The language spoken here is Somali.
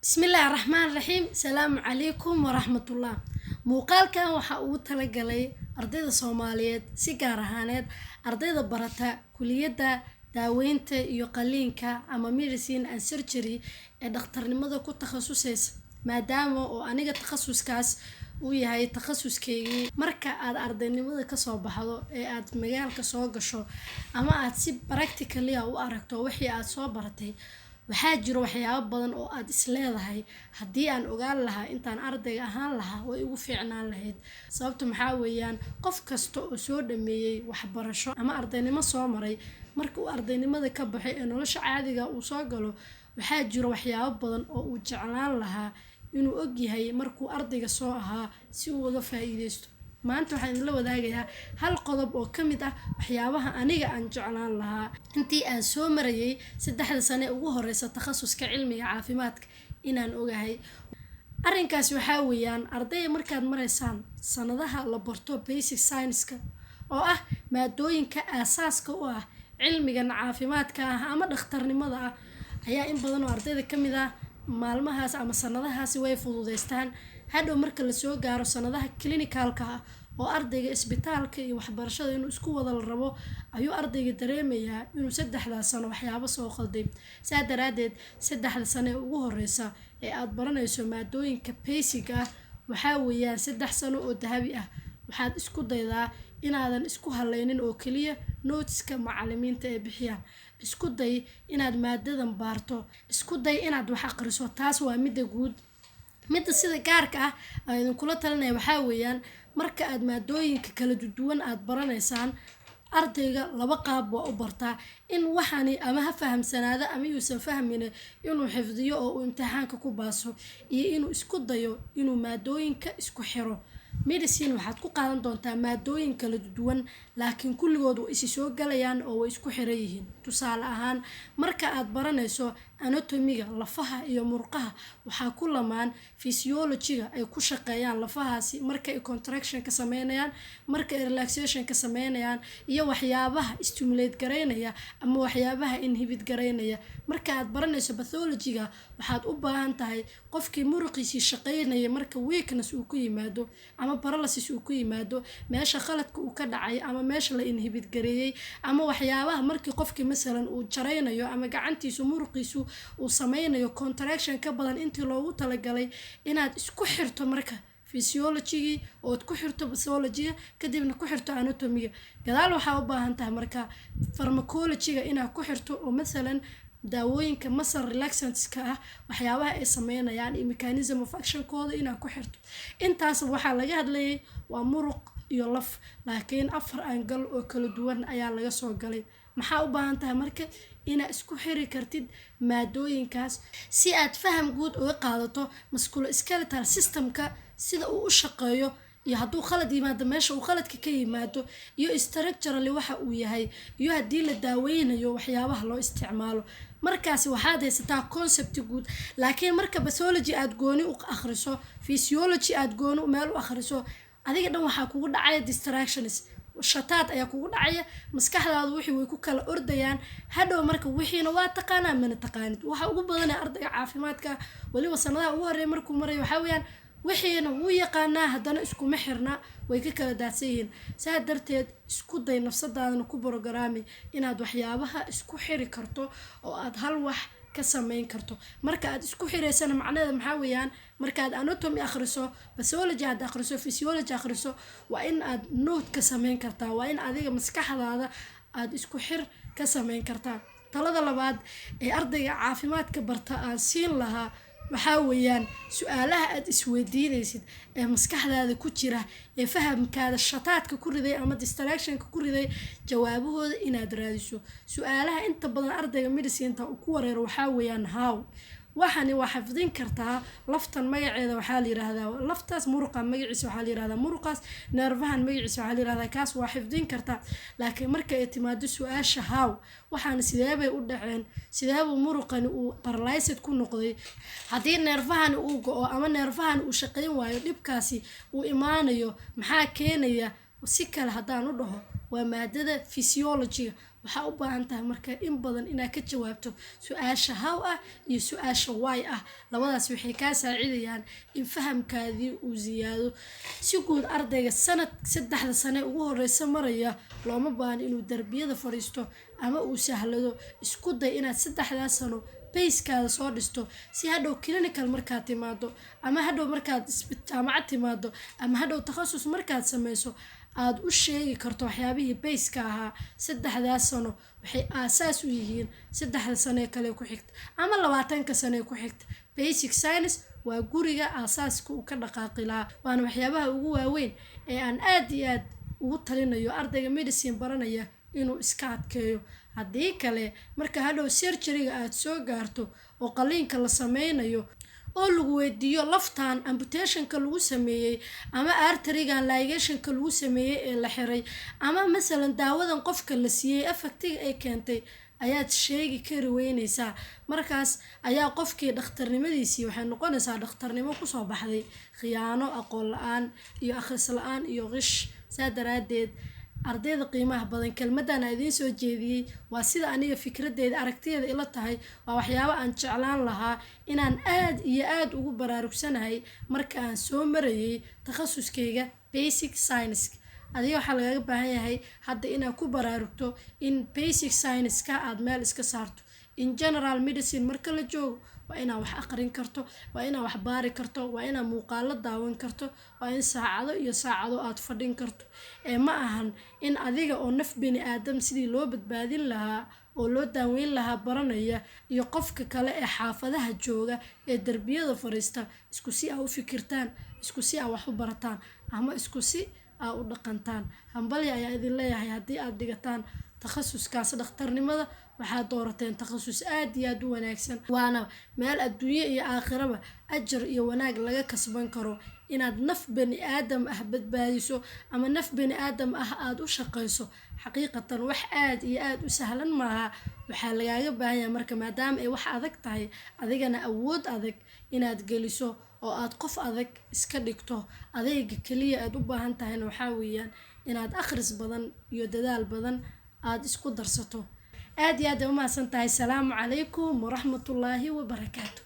بسم الله الرحمن الرحيم. السلام عليكم ورحمة الله. muuqaalkan waxa uu talagalay ardayda Soomaaliyeed si gaar ahaaneed ardayda barata kuliyada daaweynta iyo qaliinka ama medicine and surgery ee dhakhtarnimada ku takhasusaysa maadaama oo aniga takhasuskaas uu yahay takhasuskeygi. marka aad ardaynimada ka soo baxdo ee aad magaalka soo gasho ama aad si practically u aragto wixii aad soo baratay, waxaa jiro waxyaabo badan oo aad is leedahay haddii aan ogaan lahaa intaan ardayga ahaan lahaa way ugu fiicnaan lahayd. sababta maxaa weeyaan qof kasta oo soo dhameeyay waxbarasho ama ardaynimo soo maray marka uu ardaynimada ka baxay ee nolosha caadiga uu soo galo, waxaa jiro waxyaabo badan oo uu jeclaan lahaa inuu og yahay markuu ardayga soo ahaa si uu uga faa'iideysto. maanta waxaan la wadaagayaa hal qodob oo ka mid ah waxyaabaha aniga aan jeclaan lahaa intii aan soo marayay 3 sano ugu horeysa takhasuska cilmiga caafimaadka inaan ogahay. arrinkaas waxaa weeyaan ardayda markaad maraysaan sanadaha la barto basic science-ka oo ah maadooyinka aasaaska u ah cilmiga caafimaadka ama dhakhtarnimada ayaa in badan oo ardayda ka mid ah maalmahaas ama sanadahaasi way fududeystaan. hadhow marka la soo gaaro sanadaha clinicalka oo ardayga isbitaalka iyo waxbarashada inuu isku wada rabo ayuu ardayga dareemayaa inuu 3 sano waxyaabo soo qalday. saa daraadeed 3 sano ugu horeysa ee aad baranayso maadooyinka basic waxaa weeyaan 3 sano oo dahabi ah. waxaad isku daydaa inaadan isku haleynin oo kaliya noteska macallimiinta ee bixiyaan. isku day inaad maadadan baarto, isku day inaad wax akhriso. taas waa midda guud. midda sida gaarka ayaan kula talinay waxaa weeyaan marka aad maadooyinka kala duwan aad baranaysaan ardayga laba qaab waa u bartaa in waxani ama ha fahamsanaado ama yuusan fahmin inuu xifdiyo oo uu imtixaanka ku baaso iyo inuu isku dayo inuu maadooyinka isku xiro. medicine waxaad ku qaadan doontaa maadooyin kala duwan laakiin kulligood way is soo galayaan oo way isku xiran yihiin. tusaale ahaan marka aad baranayso anatomy-ga lafaha iyo murqaha waxaa ku lamaan physiology-ga ay ku shaqeeyaan lafahaasi marka ay contraction ka sameynayaan, marka ay relaxation ka sameynayaan iyo waxyaabaha stimulate gareynaya ama waxyaabaha inhibit gareynaya. marka aad baranayso pathology-ga waxaad u baahan tahay qofkii muruqiisa shaqeynaya marka weakness uu ku yimaado ama paralysis uu ku yimaado meesha khaladka uu ka dhacay ama meesha la inhibit gareeyay ama waxyaabaha markii qofkii masalan uu jaraynayo ama gacantiisu muruqiisu uu sameynayo contraction ka badan intii loogu talagalay inaad isku xirto marka physiology oo ku xirto pathology kadibna ku xirto anatomy-ga. gadaal waxaa u baahan tahay marka pharmacology-ga inaad ku xirto oo masalan daawooyinka muscle relaxants-ka waxyaabaha ay sameynayaan iyo mechanism of action-kooda inaad ku xirto. intaas waxaa laga hadlayay waa muruq iyo laf laakiin 4 angle oo kala duwan ayaa laga soo galay. maxaa u baahan tahay marka inaad isku xiri kartid maadooyinkaas si aad faham guud uga qaadato musculoskeletal system-ka sida uu u shaqeeyo iyo hadduu khalad yimaado meesha uu khaladka ka yimaado iyo structurally waxa uu yahay iyo haddii la daaweynayo waxyaabaha loo isticmaalo. markaasi waxaad haysataa concept guud. laakiin marka pathology aad gooni u akhriso, physiology aad gooni meel u akhriso, adiga dhan waxaa kugu dhacaya distractions, shataad ayaa kugu dhacaya, maskaxdaadu wixii way ku kala ordayaan. hadhow marka wixiina waa taqaanaa mana taqaanid. waxa ugu badan ee ardayga caafimaadka waliba sanadaha ugu horeeya markuu marayo waxaa weeyaan wixiina wuu yaqaanaa haddana iskuma xirna way ka kala daadsan yihiin. saa darteed isku day nafsadaadana ku programmi inaad waxyaabaha isku xiri karto oo aad hal wax ka sameyn karto. marka aad isku xireysana macnaheedu maxaa weeyaan markaad anatomy akhriso, pathology aad akhriso, physiology akhriso waa in aad note ka sameyn kartaa, waa in adiga maskaxdaada aad isku xir ka sameyn kartaa. talada labaad ee ardayga caafimaadka barta aan siin lahaa waxaa weeyaan su'aalaha aad isweydiinaysid ee maskaxdaada ku jira ee fahamkaada shataadka ku riday ama distractionka ku riday jawaabahooda inaad raadiso. su'aalaha inta badan ardayga medicine-ta uu ku wareero waxaa weeyaan how. waxani waa xifdin kartaa laftan magaceeda waxaa la yiraahdaa laftaas, muruqa magaciisa waxaa la yiraahdaa muruqaas, nervahan magaciisa waxaa la yiraahdaa kaas waa xifdin kartaa. laakiin marka ay timaado su'aasha how waxaan sidee bay u dhaceen, sidee buu muruqani uu paralyzed ku noqday, haddii nervahan uu go'o ama nervahan uu shaqeyn waayo dhibkaasi uu imaanayo maxaa keenaya. si kale haddaan u dhaho waa maadada physiology waxaa u baahan tahay marka in badan inaad ka jawaabto su-aasha how ah iyo su-aasha why ah. labadaas waxay kaa saacidayaan in fahamkaadii uu ziyaado. si guud ardayga saddexda sane ugu horeysa maraya looma baahan inuu darbiyada fadhiisto ama uu sahlado. isku day inaad saddexdaas sano bayskaada soo dhisto si hadhow clinical markaad timaado ama hadhow markaad jaamacad timaado ama hadhow takhasus markaad sameyso aad u sheegi karto waxyaabihii bayska ahaa. saddexdaas sano waxay aasaas u yihiin saddexda sane kale ku xigta ama 20ka sane ku xigta. basic science waa guriga aasaaska uu ka dhaqaaqi lahaa, waana waxyaabaha ugu waaweyn ee aan aad iyo aad ugu talinayo ardayga medicine baranaya inuu iska adkeeyo. haddii kale marka hadhow surgery-ga aad soo gaarto oo qaliinka la sameynayo oo lagu weydiiyo laftaan amputationka lagu sameeyey ama artery-gan ligationka lagu sameeyey ee la xiray ama masalan daawadan qofka la siiyey effectiga ay keentay ayaad sheegi kari weyneysaa. markaas ayaa qofkii dhakhtarnimadiisii waxay noqonaysaa dhakhtarnimo kusoo baxday khiyaano, aqoon la-aan iyo akhris la-aan iyo qish. saa daraadeed ardayda qiimaha badan kelmadan aan idiin soo jeediyey waa sida aniga fikradeeda aragtiyeeda ila tahay, waa waxyaabo aan jeclaan lahaa inaan aad iyo aad ugu baraarugsanahay marka aan soo marayay takhasuskeyga basic science. adiga waxaa lagaga baahan yahay hadda inaad ku baraarugto in basic science-ka aad meel iska saarto. in general medicine marka la joogo waa inaad wax aqrin karto, waa inaad wax baari karto, waa inaad muuqaalo daawan karto, waa in saacado iyo saacado aad fadhin karto. ma ahan in adiga oo naf bini aadam sidii loo badbaadin lahaa oo loo daaweyn lahaa baranaya iyo qofka kale ee xaafadaha jooga ee darbiyada fadhiista isku si aa u fikirtaan, isku si aa wax u barataan ama isku si aa u dhaqantaan. hambalyo ayaa idin leeyahay haddii aad dhigataan takhasuskaas dhakhtarnimada. waxaad doorateen takhasus aad iyo aad u wanaagsan, waana meel adduunyo iyo aakhiraba ajar iyo wanaag laga kasban karo. inaad naf bani aadam ah badbaadiso ama naf bani aadam ah aad u shaqeyso xaqiiqatan wax aad iyo aad u sahlan maaha. waxaa lagaaga baahan yahay marka maadaama ay wax adag tahay adigana awood adag inaad geliso oo aad qof adag iska dhigto. adayga kaliya aad u baahan tahayna waxaa weeyaan inaad akhris badan iyo dadaal badan aad isku darsato. aad iyo aad u mahadsan tahay. salaamu calaykum waraxmatullaahi wabarakaatu.